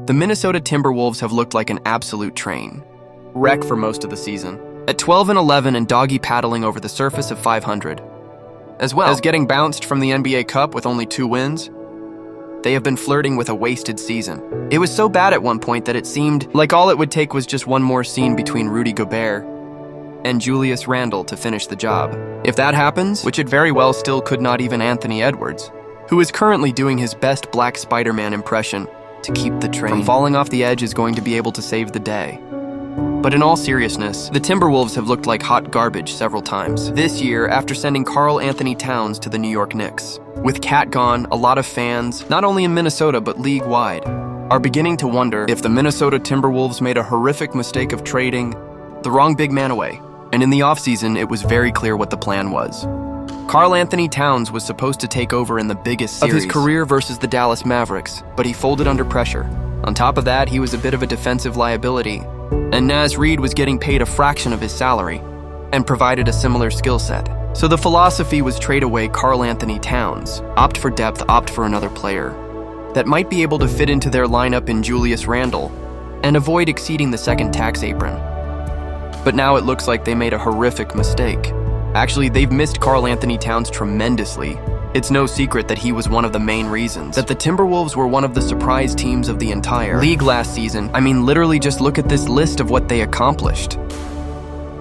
The Minnesota Timberwolves have looked like an absolute train wreck for most of the season. At 12-11 and doggy paddling over the surface of 500. As well as getting bounced from the NBA Cup with only 2 wins, they have been flirting with a wasted season. It was so bad at one point that it seemed like all it would take was just one more scene between Rudy Gobert and Julius Randle to finish the job. If that happens, which it very well still could not even Anthony Edwards, who is currently doing his best Black Spider-Man impression to keep the train from falling off the edge, is going to be able to save the day. But in all seriousness, the Timberwolves have looked like hot garbage several times this year after sending Karl-Anthony Towns to the New York Knicks. With Cat gone, a lot of fans, not only in Minnesota but league-wide, are beginning to wonder if the Minnesota Timberwolves made a horrific mistake of trading the wrong big man away. And in the offseason, it was very clear what the plan was. Karl-Anthony Towns was supposed to take over in the biggest series of his career versus the Dallas Mavericks, but he folded under pressure. On top of that, he was a bit of a defensive liability, and Naz Reid was getting paid a fraction of his salary and provided a similar skill set. So the philosophy was trade away Karl-Anthony Towns, opt for depth, opt for another player that might be able to fit into their lineup in Julius Randle and avoid exceeding the second tax apron. But now it looks like they made a horrific mistake. Actually, they've missed Karl-Anthony Towns tremendously. It's no secret that he was one of the main reasons that the Timberwolves were one of the surprise teams of the entire league last season. I mean, literally just look at this list of what they accomplished.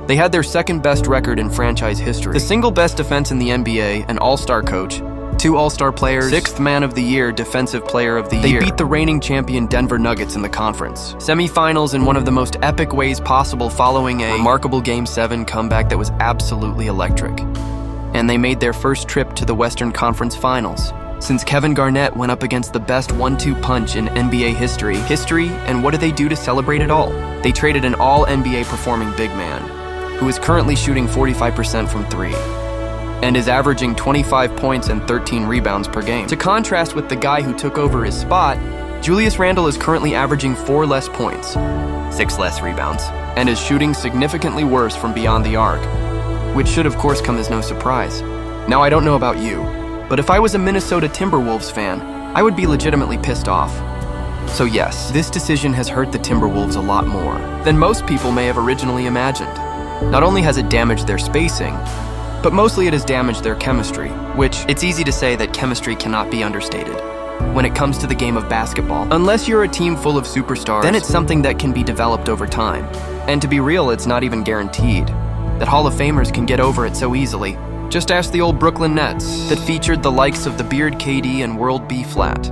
They had their second best record in franchise history, the single best defense in the NBA, an all-star coach, 2 all-star players, 6th man of the year, defensive player of the year. They beat the reigning champion Denver Nuggets in the conference semifinals in one of the most epic ways possible, following a remarkable Game 7 comeback that was absolutely electric. And they made their first trip to the Western Conference Finals since Kevin Garnett went up against the best 1-2 punch in NBA history. And what did they do to celebrate it all? They traded an all-NBA performing big man, who is currently shooting 45% from 3, and is averaging 25 points and 13 rebounds per game. To contrast with the guy who took over his spot, Julius Randle is currently averaging 4 less points, 6 less rebounds, and is shooting significantly worse from beyond the arc, which should of course come as no surprise. Now, I don't know about you, but if I was a Minnesota Timberwolves fan, I would be legitimately pissed off. So yes, this decision has hurt the Timberwolves a lot more than most people may have originally imagined. Not only has it damaged their spacing, but mostly it has damaged their chemistry, which it's easy to say that chemistry cannot be understated when it comes to the game of basketball. Unless you're a team full of superstars, then it's something that can be developed over time. And to be real, it's not even guaranteed that Hall of Famers can get over it so easily. Just ask the old Brooklyn Nets that featured the likes of the Beard KD and World B Flat.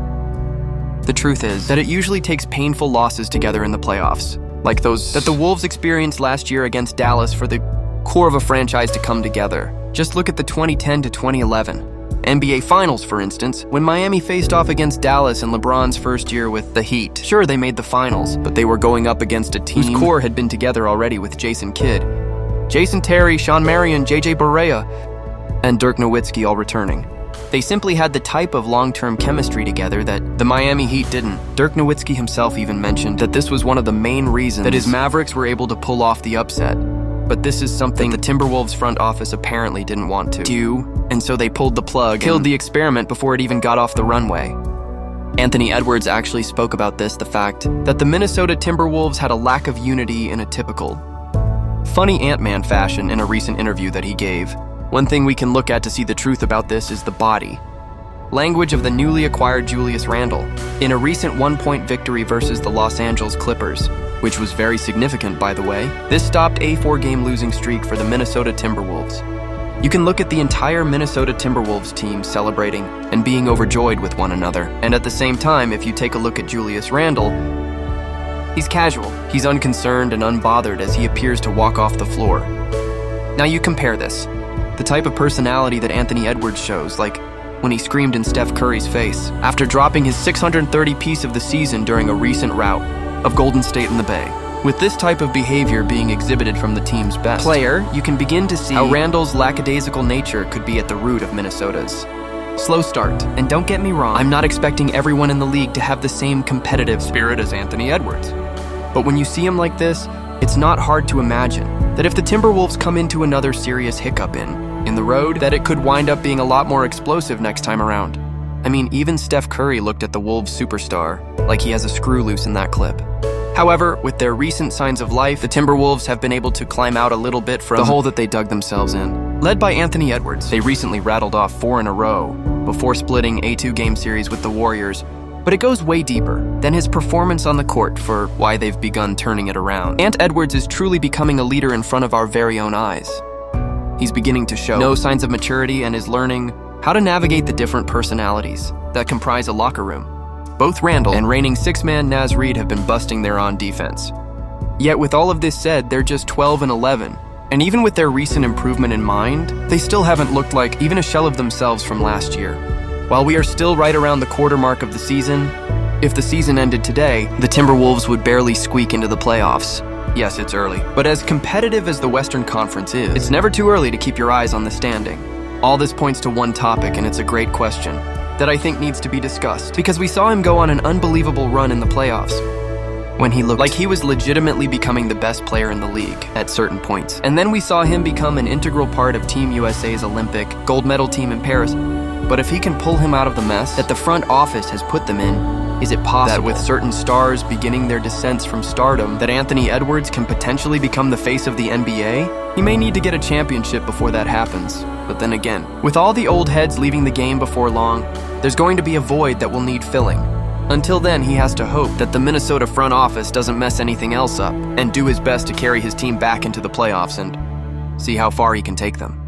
The truth is that it usually takes painful losses together in the playoffs, like those that the Wolves experienced last year against Dallas, for the core of a franchise to come together. Just look at the 2010 to 2011 NBA Finals, for instance, when Miami faced off against Dallas in LeBron's first year with the Heat. Sure, they made the finals, but they were going up against a team whose core had been together already, with Jason Kidd, Jason Terry, Sean Marion, JJ Barea, and Dirk Nowitzki all returning. They simply had the type of long-term chemistry together that the Miami Heat didn't. Dirk Nowitzki himself even mentioned that this was one of the main reasons that his Mavericks were able to pull off the upset. But this is something that the Timberwolves front office apparently didn't want to do, and so they pulled the plug, killed the experiment before it even got off the runway. Anthony Edwards actually spoke about this, the fact that the Minnesota Timberwolves had a lack of unity in a typical funny Ant-Man fashion in a recent interview that he gave. One thing we can look at to see the truth about this is the body language of the newly acquired Julius Randle in a recent 1-point victory versus the Los Angeles Clippers, which was very significant, by the way. This stopped a 4-game losing streak for the Minnesota Timberwolves. You can look at the entire Minnesota Timberwolves team celebrating and being overjoyed with one another, and at the same time, if you take a look at Julius Randle, he's casual. He's unconcerned and unbothered as he appears to walk off the floor. Now you compare this, the type of personality that Anthony Edwards shows, like when he screamed in Steph Curry's face after dropping his 630th piece of the season during a recent rout of Golden State in the Bay. With this type of behavior being exhibited from the team's best player, you can begin to see how Randle's lackadaisical nature could be at the root of Minnesota's slow start. And don't get me wrong, I'm not expecting everyone in the league to have the same competitive spirit as Anthony Edwards. But when you see him like this, it's not hard to imagine that if the Timberwolves come into another serious hiccup in the road, that it could wind up being a lot more explosive next time around. I mean, even Steph Curry looked at the Wolves superstar like he has a screw loose in that clip. However, with their recent signs of life, the Timberwolves have been able to climb out a little bit from the hole that they dug themselves in. Led by Anthony Edwards, they recently rattled off 4 in a row before splitting a 2-game series with the Warriors, but it goes way deeper than his performance on the court for why they've begun turning it around. Ant Edwards is truly becoming a leader in front of our very own eyes. He's beginning to show no signs of maturity and is learning how to navigate the different personalities that comprise a locker room. Both Randle and reigning 6-man Naz Reid have been busting their on defense. Yet with all of this said, they're just 12-11, and even with their recent improvement in mind, they still haven't looked like even a shell of themselves from last year. While we are still right around the quarter mark of the season, if the season ended today, the Timberwolves would barely squeak into the playoffs. Yes, it's early, but as competitive as the Western Conference is, it's never too early to keep your eyes on the standing. All this points to one topic, and it's a great question that I think needs to be discussed, because we saw him go on an unbelievable run in the playoffs when he looked like he was legitimately becoming the best player in the league at certain points. And then we saw him become an integral part of Team USA's Olympic gold medal team in Paris. But if he can pull him out of the mess that the front office has put them in, is it possible that with certain stars beginning their descents from stardom, that Anthony Edwards can potentially become the face of the NBA? He may need to get a championship before that happens. But then again, with all the old heads leaving the game before long, there's going to be a void that will need filling. Until then, he has to hope that the Minnesota front office doesn't mess anything else up and do his best to carry his team back into the playoffs and see how far he can take them.